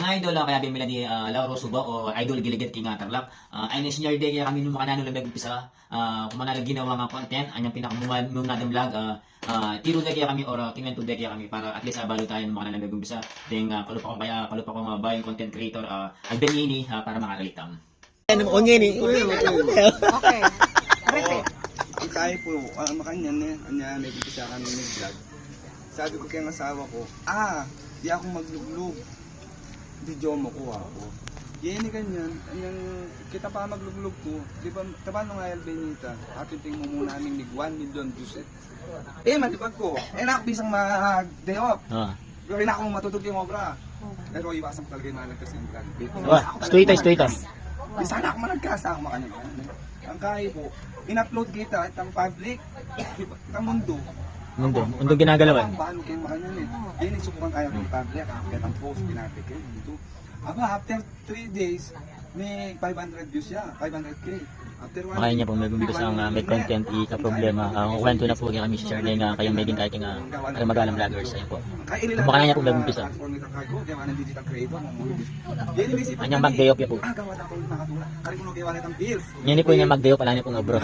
Mga idol, kaya bimila di Lauro Suba o idol giligid king Tarlac. Ay senior day kaya kami nung makanano lang nag-umpisa. Kung manala ginawa mga content, anyang pinakamuman nung natin vlog. Tiro day kaya kami or tingnan to day kaya kami para at least abalo tayo nung makanala nag-umpisa. Then kalupa ko bayang content creator Albenini para makakalitam. Ano mo ngini? Okay. Repeat. Ang kaya po, makanya nag-umpisa kami nag-vlog. Sabi ko kay ang asawa ko, di ako magluglog. Video mo ko ako. Yan ganyan, kita pa magluglog ko. Di ba, tabano nga Albenita, atiting mo muna aming nig 1 million views malipag ko. Nakabisang mag-day off. Pero na akong matutog yung obra. Pero iwasan ko talaga yung malagkas yung vlog. Stuitas. Sana ako malagkas ako makanya. Ang kaya po, in-upload kita itang public, itang mundo. Mundo ginagalawan. Paano kayo makanyan Yan yung subukan kaya ng public, kahit ang post, pinapik kayo. After 3 days, may 500 views siya, 500k. Makaya niya po may bumbisa ang may content ika-problema. Kwento na po kami share na nga kayong may din kahit nga magalang vloggers. Ayun po. Makaya niya po may bumbisa. Anyang mag-day off niya po. Gawa na ako nakatula. Kari ko nung gawa na itang bills. Yan po niya mag-day off, wala niya pong abro.